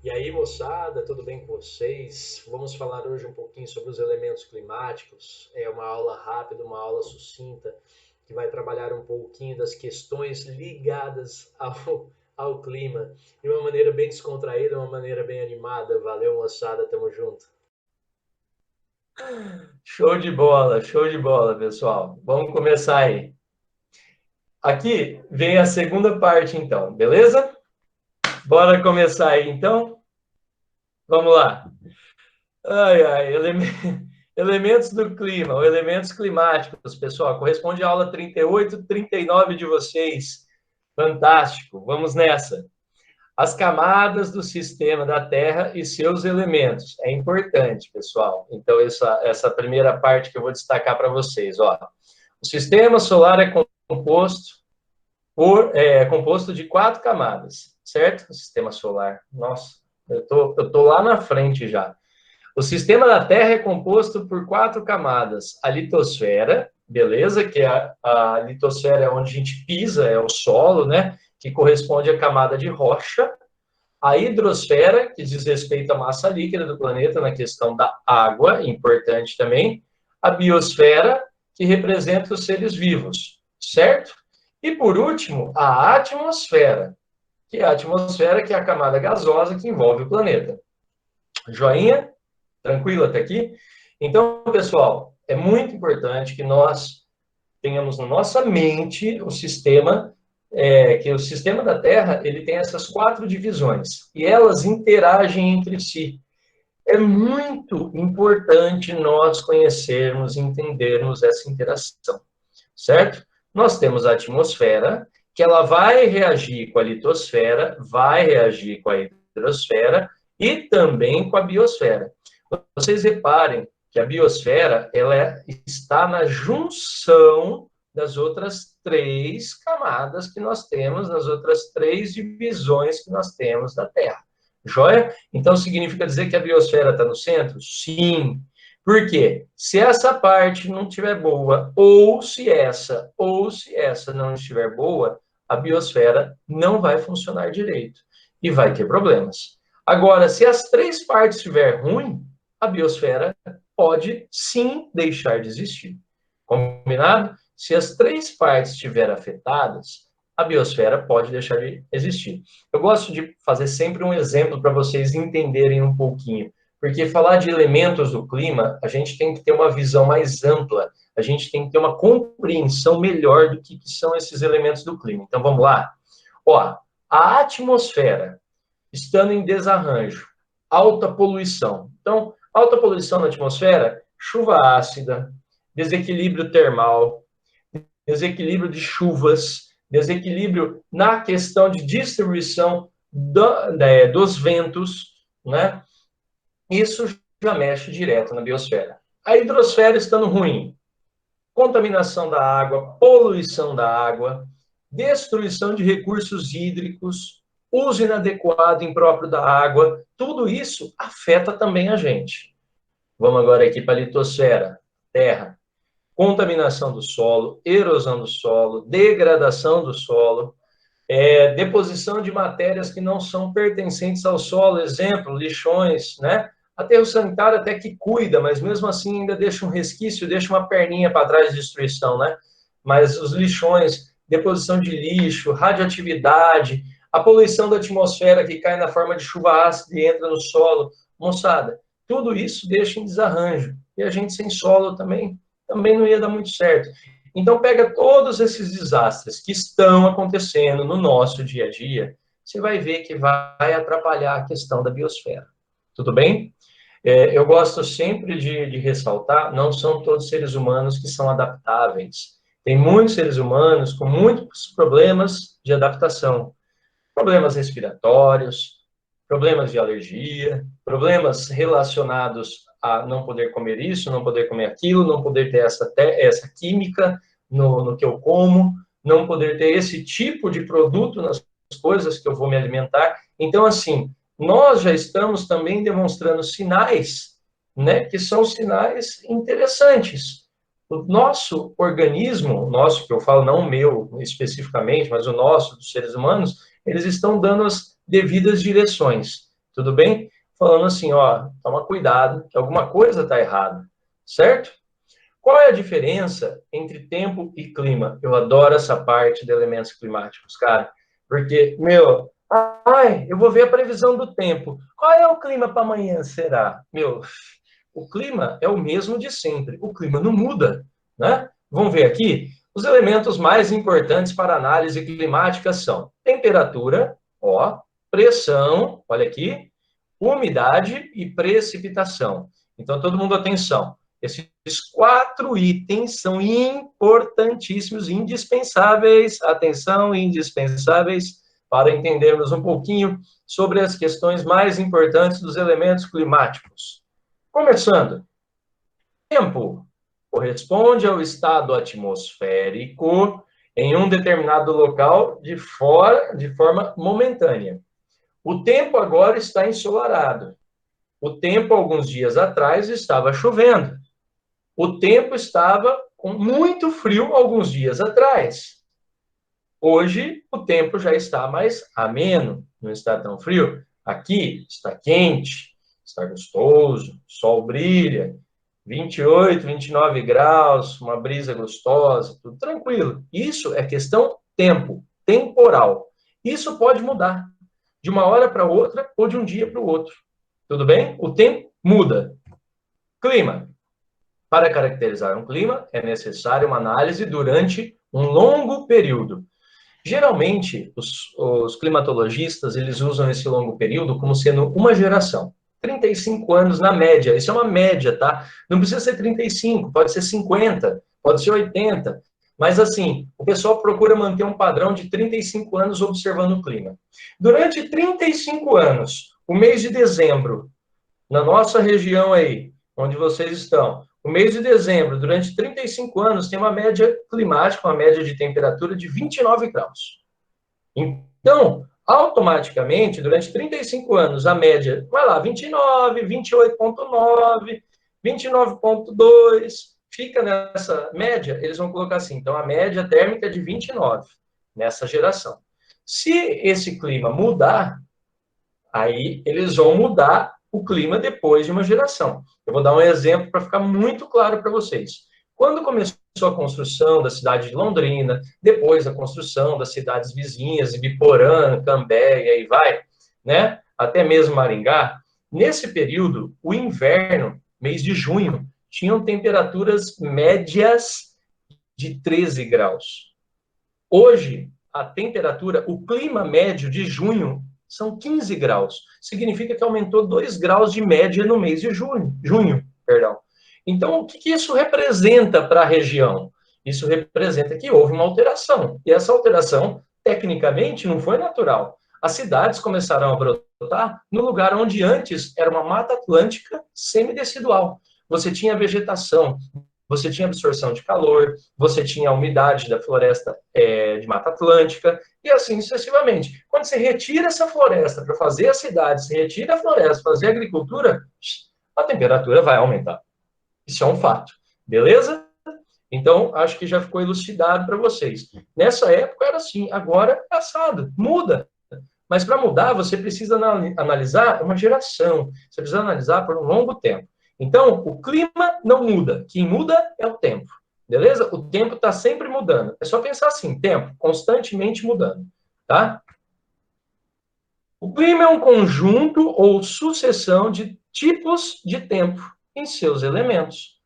E aí, moçada, tudo bem com vocês? Vamos falar hoje um pouquinho sobre os elementos climáticos. É uma aula rápida, uma aula sucinta, que vai trabalhar um pouquinho das questões ligadas ao clima, de uma maneira bem descontraída, uma maneira bem animada. Valeu, moçada, tamo junto. Show de bola, pessoal. Vamos começar aí. Aqui vem a segunda parte, então, beleza? Bora começar aí, então? Vamos lá. Elementos do clima, ou elementos climáticos, pessoal. Corresponde à aula 38, 39 de vocês. Fantástico. Vamos nessa. As camadas do sistema da Terra e seus elementos. É importante, pessoal. Então, essa primeira parte que eu vou destacar para vocês. Ó. O sistema solar é composto de 4 camadas, certo? O sistema solar. Nossa, eu tô lá na frente já. O sistema da Terra é composto por 4 camadas. A litosfera, beleza? Que é a litosfera é onde a gente pisa, é o solo, né? Que corresponde à camada de rocha. A hidrosfera, que diz respeito à massa líquida do planeta na questão da água, importante também. A biosfera, que representa os seres vivos, certo? E por último, a atmosfera, que é a camada gasosa que envolve o planeta. Joinha? Tranquilo até aqui? Então, pessoal, é muito importante que nós tenhamos na nossa mente o sistema, que o sistema da Terra ele tem essas 4 divisões e elas interagem entre si. É muito importante nós conhecermos e entendermos essa interação, certo? Nós temos a atmosfera, que ela vai reagir com a litosfera, vai reagir com a hidrosfera e também com a biosfera. Vocês reparem que a biosfera ela está na junção das outras 3 camadas que nós temos, das outras 3 divisões que nós temos da Terra. Joia? Então, significa dizer que a biosfera está no centro? Sim. Por quê? Se essa parte não estiver boa, ou se essa não estiver boa, a biosfera não vai funcionar direito e vai ter problemas. Agora, se as 3 partes estiver ruim, a biosfera pode sim deixar de existir. Combinado? Se as 3 partes estiverem afetadas, a biosfera pode deixar de existir. Eu gosto de fazer sempre um exemplo para vocês entenderem um pouquinho, porque falar de elementos do clima, a gente tem que ter uma visão mais ampla, a gente tem que ter uma compreensão melhor do que são esses elementos do clima. Então vamos lá? Ó, a atmosfera estando em desarranjo, alta poluição. Então, alta poluição na atmosfera, chuva ácida, desequilíbrio termal, desequilíbrio de chuvas, desequilíbrio na questão de distribuição dos ventos, né? Isso já mexe direto na biosfera. A hidrosfera estando ruim, contaminação da água, poluição da água, destruição de recursos hídricos, uso inadequado e impróprio da água, tudo isso afeta também a gente. Vamos agora aqui para a litosfera, terra. Contaminação do solo, erosão do solo, degradação do solo, deposição de matérias que não são pertencentes ao solo, exemplo, lixões, né? Aterro sanitário até que cuida, mas mesmo assim ainda deixa um resquício, deixa uma perninha para trás de destruição, né? Mas os lixões, deposição de lixo, radioatividade, a poluição da atmosfera que cai na forma de chuva ácida e entra no solo, moçada, tudo isso deixa em desarranjo. E a gente sem solo também não ia dar muito certo. Então, pega todos esses desastres que estão acontecendo no nosso dia a dia, você vai ver que vai atrapalhar a questão da biosfera. Tudo bem? Eu gosto sempre de ressaltar, não são todos seres humanos que são adaptáveis. Tem muitos seres humanos com muitos problemas de adaptação. Problemas respiratórios, problemas de alergia, problemas relacionados a não poder comer isso, não poder comer aquilo, não poder ter essa química no que eu como, não poder ter esse tipo de produto nas coisas que eu vou me alimentar. Então, assim, nós já estamos também demonstrando sinais, né, que são sinais interessantes. O nosso organismo, o nosso, que eu falo não o meu especificamente, mas o nosso, dos seres humanos, eles estão dando as devidas direções. tudo bem? Falando assim, ó, toma cuidado, que alguma coisa está errada, certo? Qual é a diferença entre tempo e clima? Eu adoro essa parte de elementos climáticos, cara, porque, meu, ai, eu vou ver a previsão do tempo. Qual é o clima para amanhã, será? Meu, o clima é o mesmo de sempre, o clima não muda, né? Vamos ver aqui? Os elementos mais importantes para análise climática são temperatura, ó, pressão, olha aqui, umidade e precipitação. Então, todo mundo atenção. Esses 4 itens são importantíssimos, indispensáveis, atenção, indispensáveis, para entendermos um pouquinho sobre as questões mais importantes dos elementos climáticos. Começando, tempo corresponde ao estado atmosférico em um determinado local de forma momentânea. O tempo agora está ensolarado. O tempo, alguns dias atrás, estava chovendo. O tempo estava com muito frio alguns dias atrás. Hoje, o tempo já está mais ameno, não está tão frio. Aqui está quente, está gostoso, o sol brilha, 28, 29 graus, uma brisa gostosa, tudo tranquilo. Isso é questão tempo, temporal. Isso pode mudar de uma hora para outra ou de um dia para o outro. Tudo bem? O tempo muda. Clima. Para caracterizar um clima, é necessária uma análise durante um longo período. Geralmente, os climatologistas, eles usam esse longo período como sendo uma geração. 35 anos na média. Isso é uma média, tá? Não precisa ser 35, pode ser 50, pode ser 80. Mas, assim, o pessoal procura manter um padrão de 35 anos observando o clima. Durante 35 anos, o mês de dezembro, na nossa região aí, onde vocês estão, o mês de dezembro, durante 35 anos, tem uma média climática, uma média de temperatura de 29 graus. Então, automaticamente, durante 35 anos, a média vai lá, 29, 28,9, 29,2, fica nessa média, eles vão colocar assim, então a média térmica é de 29 nessa geração. Se esse clima mudar, aí eles vão mudar o clima depois de uma geração. Eu vou dar um exemplo para ficar muito claro para vocês. Quando começou a construção da cidade de Londrina, depois a construção das cidades vizinhas, Ibiporã, Cambé, e aí vai, né? Até mesmo Maringá, nesse período, o inverno, mês de junho, tinham temperaturas médias de 13 graus. Hoje, a temperatura, o clima médio de junho são 15 graus. Significa que aumentou 2 graus de média no mês de junho. Então, o que isso representa para a região? Isso representa que houve uma alteração. E essa alteração, tecnicamente, não foi natural. As cidades começaram a brotar no lugar onde antes era uma mata atlântica semidecidual. Você tinha vegetação, você tinha absorção de calor, você tinha a umidade da floresta de Mata Atlântica, e assim sucessivamente. Quando você retira essa floresta para fazer a cidade, você retira a floresta para fazer a agricultura, a temperatura vai aumentar. Isso é um fato. Beleza? Então, acho que já ficou elucidado para vocês. Nessa época era assim, agora é passado, muda. Mas para mudar, você precisa analisar uma geração, você precisa analisar por um longo tempo. Então, o clima não muda, quem muda é o tempo, beleza? O tempo está sempre mudando. É só pensar assim, tempo constantemente mudando, tá? O clima é um conjunto ou sucessão de tipos de tempo em seus elementos.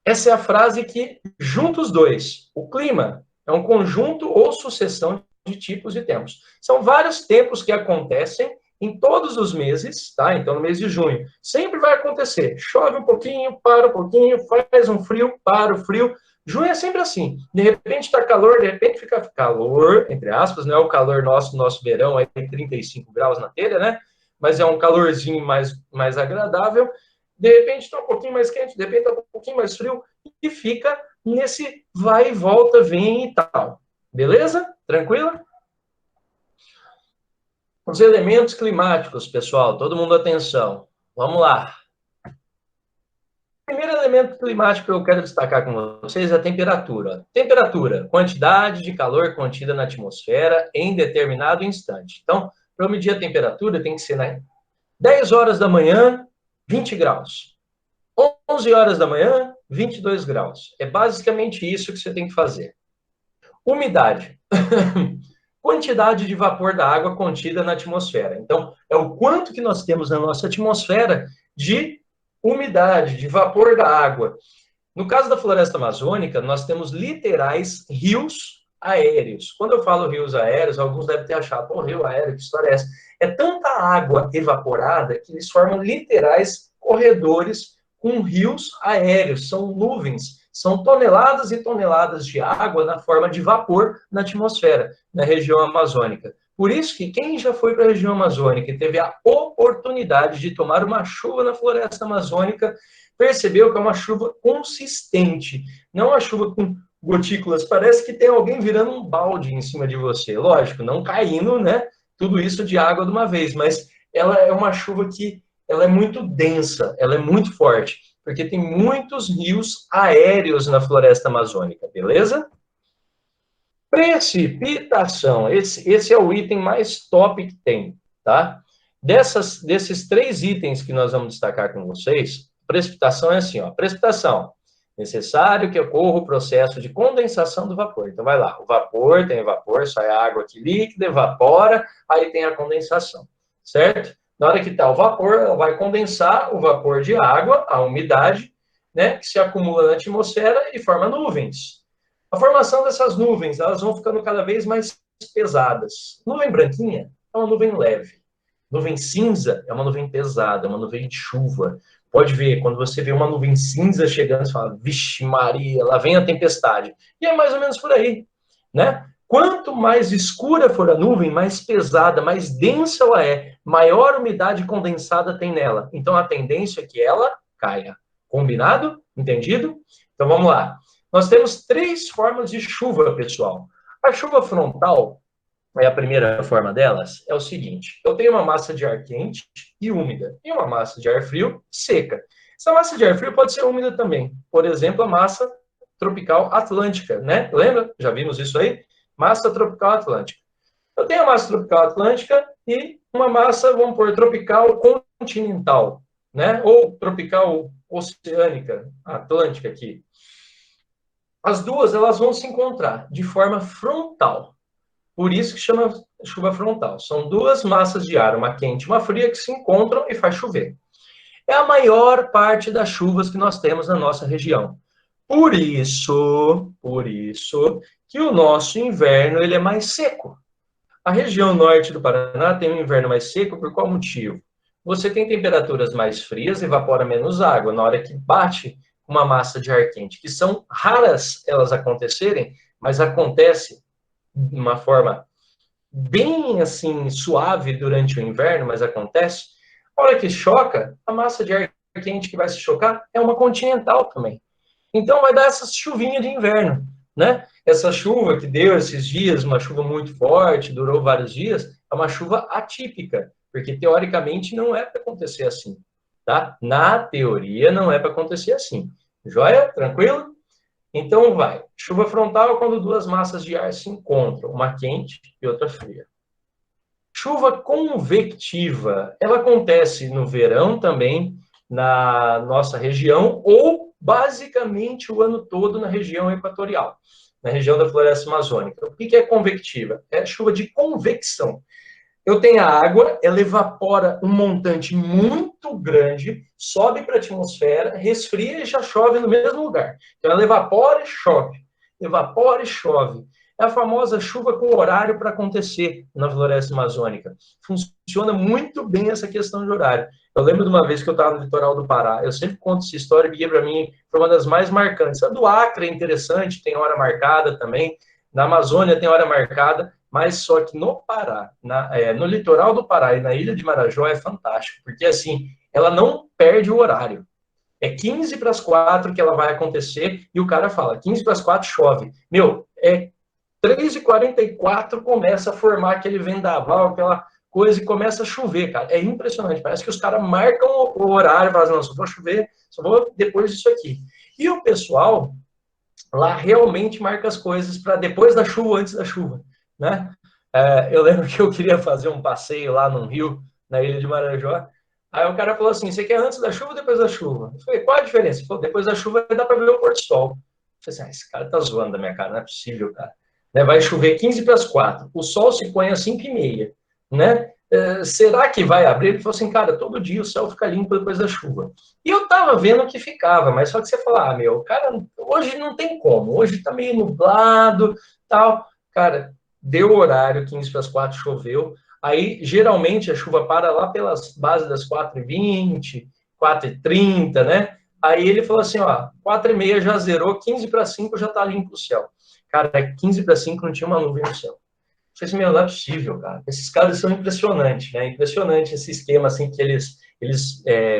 Essa é a frase que junta os dois. O clima é um conjunto ou sucessão de tipos de tempos. São vários tempos que acontecem em todos os meses, tá? Então, no mês de junho, sempre vai acontecer. Chove um pouquinho, para um pouquinho, faz um frio, para o frio. Junho é sempre assim. De repente está calor, de repente fica calor, entre aspas, não é o calor nosso verão, aí tem 35 graus na telha, né? Mas é um calorzinho mais agradável. De repente está um pouquinho mais quente, de repente está um pouquinho mais frio, e fica nesse vai e volta, vem e tal. Beleza? Tranquilo? Os elementos climáticos, pessoal, todo mundo atenção. Vamos lá. O primeiro elemento climático que eu quero destacar com vocês é a temperatura. Temperatura, quantidade de calor contida na atmosfera em determinado instante. Então, para eu medir a temperatura, tem que ser 10 horas da manhã, 20 graus. 11 horas da manhã, 22 graus. É basicamente isso que você tem que fazer. Umidade. Quantidade de vapor da água contida na atmosfera. Então, é o quanto que nós temos na nossa atmosfera de umidade, de vapor da água. No caso da floresta amazônica, nós temos literais rios aéreos. Quando eu falo rios aéreos, alguns devem ter achado, pô, rio aéreo, que história é essa? É tanta água evaporada que eles formam literais corredores com rios aéreos, são nuvens, são toneladas e toneladas de água na forma de vapor na atmosfera, na região amazônica. Por isso que quem já foi para a região amazônica e teve a oportunidade de tomar uma chuva na floresta amazônica, percebeu que é uma chuva consistente, não uma chuva com gotículas, parece que tem alguém virando um balde em cima de você. Lógico, não caindo, né, tudo isso de água de uma vez, mas ela é uma chuva que ela é muito densa, ela é muito forte, porque tem muitos rios aéreos na floresta amazônica, beleza? Precipitação, esse é o item mais top que tem, tá? Desses 3 itens que nós vamos destacar com vocês, precipitação é assim, ó, precipitação, necessário que ocorra o processo de condensação do vapor. Então, vai lá, o vapor, tem vapor, sai a água aqui líquida, evapora, aí tem a condensação, certo? Na hora que está o vapor, ela vai condensar o vapor de água, a umidade, né, que se acumula na atmosfera e forma nuvens. A formação dessas nuvens, elas vão ficando cada vez mais pesadas. Nuvem branquinha é uma nuvem leve. Nuvem cinza é uma nuvem pesada, é uma nuvem de chuva. Pode ver, quando você vê uma nuvem cinza chegando, você fala, vixe Maria, lá vem a tempestade. E é mais ou menos por aí, né? Quanto mais escura for a nuvem, mais pesada, mais densa ela é, maior umidade condensada tem nela. Então, a tendência é que ela caia. Combinado? Entendido? Então, vamos lá. Nós temos 3 formas de chuva, pessoal. A chuva frontal, a primeira forma delas, é o seguinte. Eu tenho uma massa de ar quente e úmida, e uma massa de ar frio seca. Essa massa de ar frio pode ser úmida também. Por exemplo, a massa tropical atlântica, né? Lembra? Já vimos isso aí? Massa tropical atlântica. Eu tenho a massa tropical atlântica e uma massa, vamos pôr, tropical continental, né? Ou tropical oceânica, atlântica aqui. As duas, elas vão se encontrar de forma frontal. Por isso que chama chuva frontal. São 2 massas de ar, uma quente e uma fria, que se encontram e faz chover. É a maior parte das chuvas que nós temos na nossa região. Por isso que o nosso inverno ele é mais seco. A região norte do Paraná tem um inverno mais seco por qual motivo? Você tem temperaturas mais frias e evapora menos água na hora que bate uma massa de ar quente, que são raras elas acontecerem, mas acontece de uma forma bem assim suave durante o inverno, mas acontece. A hora que choca, a massa de ar quente que vai se chocar é uma continental também. Então vai dar essa chuvinha de inverno, né? Essa chuva que deu esses dias, uma chuva muito forte, durou vários dias, é uma chuva atípica, porque teoricamente não é para acontecer assim, tá? Na teoria não é para acontecer assim. Joia? Tranquilo? Então vai. Chuva frontal é quando 2 massas de ar se encontram, uma quente e outra fria. Chuva convectiva, ela acontece no verão também, na nossa região, ou basicamente o ano todo na região equatorial, na região da floresta amazônica. O que é convectiva? É chuva de convecção. Eu tenho a água, ela evapora um montante muito grande, sobe para a atmosfera, resfria e já chove no mesmo lugar. Então ela evapora e chove, evapora e chove. É a famosa chuva com horário para acontecer na floresta amazônica. Funciona muito bem essa questão de horário. Eu lembro de uma vez que eu estava no litoral do Pará, eu sempre conto essa história, porque para mim foi uma das mais marcantes. A do Acre é interessante, tem hora marcada também. Na Amazônia tem hora marcada, mas só que no Pará, no litoral do Pará e na ilha de Marajó é fantástico, porque assim, ela não perde o horário. É 15 para as 4 que ela vai acontecer e o cara fala, 15 para as 4 chove. Meu, 3h44 começa a formar aquele vendaval, aquela coisa e começa a chover, cara. É impressionante, parece que os caras marcam o horário, falam, não, só vou chover, só vou depois disso aqui. E o pessoal lá realmente marca as coisas para depois da chuva, antes da chuva, né? Eu lembro que eu queria fazer um passeio lá no rio, na ilha de Marajó, Aí o cara falou assim, você quer antes da chuva ou depois da chuva? Eu falei, qual a diferença? Ele falou, depois da chuva dá para ver o pôr do sol. Eu falei assim, esse cara tá zoando da minha cara, não é possível, cara. Né, vai chover 15 para as 4, o sol se põe às 5h30, né? Será que vai abrir? Ele falou assim, cara, todo dia o céu fica limpo depois da chuva. E eu tava vendo que ficava, mas só que você fala, meu, cara, hoje não tem como, hoje tá meio nublado, tal. Cara, deu horário, 15 para as 4, choveu. Aí, geralmente, a chuva para lá pelas bases das 4h20, 4h30, né? Aí ele falou assim, ó, 4h30 já zerou, 15 para 5 já tá limpo o céu. Cara, 15 para 5 não tinha uma nuvem no céu. Eu falei assim, meu, não é possível, cara. Esses caras são impressionantes, né? Impressionante esse esquema, assim, que eles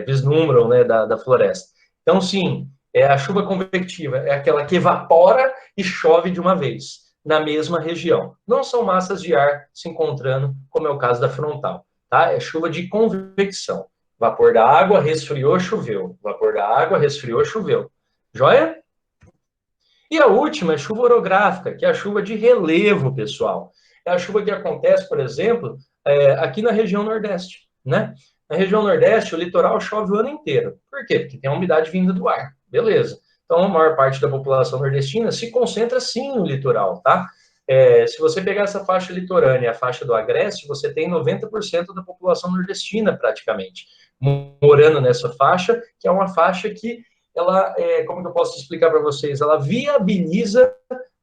vislumbram, né, da floresta. Então, sim, a chuva convectiva é aquela que evapora e chove de uma vez, na mesma região. Não são massas de ar se encontrando, como é o caso da frontal, tá? É chuva de convecção. Vapor da água, resfriou, choveu. Vapor da água, resfriou, choveu. Joia? E a última é chuva orográfica, que é a chuva de relevo, pessoal. É a chuva que acontece, por exemplo, aqui na região Nordeste, né? Na região Nordeste, o litoral chove o ano inteiro. Por quê? Porque tem a umidade vinda do ar. Beleza. Então, a maior parte da população nordestina se concentra, sim, no litoral, tá? Se você pegar essa faixa litorânea, a faixa do Agreste, você tem 90% da população nordestina, praticamente, morando nessa faixa, que é uma faixa que ela, como que eu posso explicar para vocês? Ela viabiliza,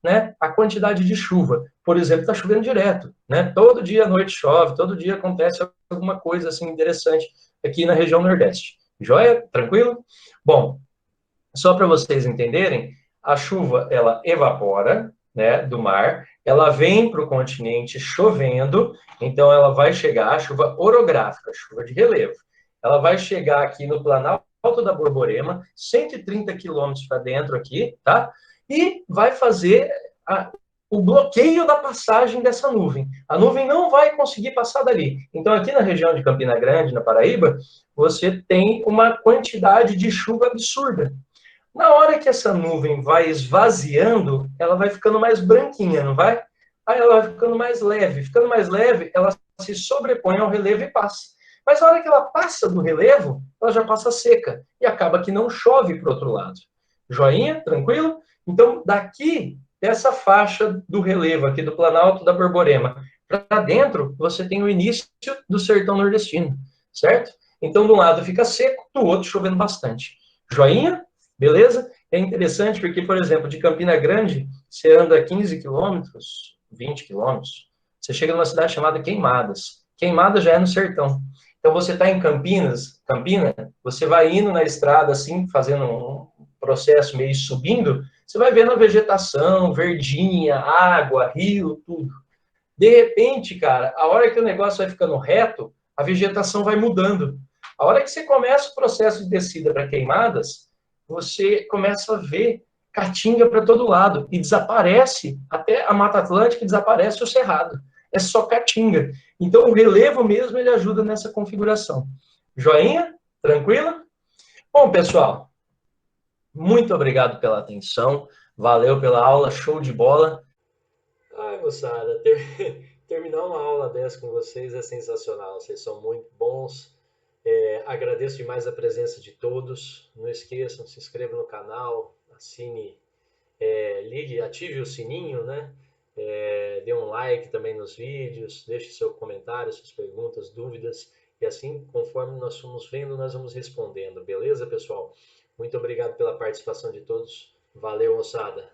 né, a quantidade de chuva. Por exemplo, está chovendo direto, né? Todo dia à noite chove, todo dia acontece alguma coisa assim interessante aqui na região Nordeste. Joia? Tranquilo? Bom, só para vocês entenderem, a chuva ela evapora, né, do mar, ela vem para o continente chovendo, então ela vai chegar, a chuva orográfica, chuva de relevo, ela vai chegar aqui no Planalto da Borborema, 130 quilômetros para dentro aqui, tá? E vai fazer o bloqueio da passagem dessa nuvem. A nuvem não vai conseguir passar dali. Então, aqui na região de Campina Grande, na Paraíba, você tem uma quantidade de chuva absurda. Na hora que essa nuvem vai esvaziando, ela vai ficando mais branquinha, não vai? Aí ela vai ficando mais leve. Ficando mais leve, ela se sobrepõe ao relevo e passa. Mas na hora que ela passa do relevo, ela já passa seca. E acaba que não chove para o outro lado. Joinha? Tranquilo? Então, daqui, dessa faixa do relevo aqui do Planalto da Borborema, para dentro, você tem o início do sertão nordestino, certo? Então, de um lado fica seco, do outro chovendo bastante. Joinha? Beleza? É interessante porque, por exemplo, de Campina Grande, você anda 15 quilômetros, 20 quilômetros, você chega numa cidade chamada Queimadas. Queimadas já é no sertão. Então, você está em Campina, você vai indo na estrada, assim, fazendo um processo meio subindo, você vai vendo a vegetação, verdinha, água, rio, tudo. De repente, cara, a hora que o negócio vai ficando reto, a vegetação vai mudando. A hora que você começa o processo de descida para Queimadas, você começa a ver caatinga para todo lado e desaparece até a Mata Atlântica, desaparece o cerrado. É só caatinga. Então o relevo mesmo ele ajuda nessa configuração. Joinha? Tranquilo? Bom, pessoal, muito obrigado pela atenção. Valeu pela aula, show de bola. Ai, moçada, terminar uma aula dessa com vocês é sensacional. Vocês são muito bons. Agradeço demais a presença de todos. Não esqueçam, se inscreva no canal, assine, ligue, ative o sininho, né? Dê um like também nos vídeos, deixe seu comentário, suas perguntas, dúvidas, e assim, conforme nós formos vendo, nós vamos respondendo, beleza, pessoal? Muito obrigado pela participação de todos. Valeu, moçada!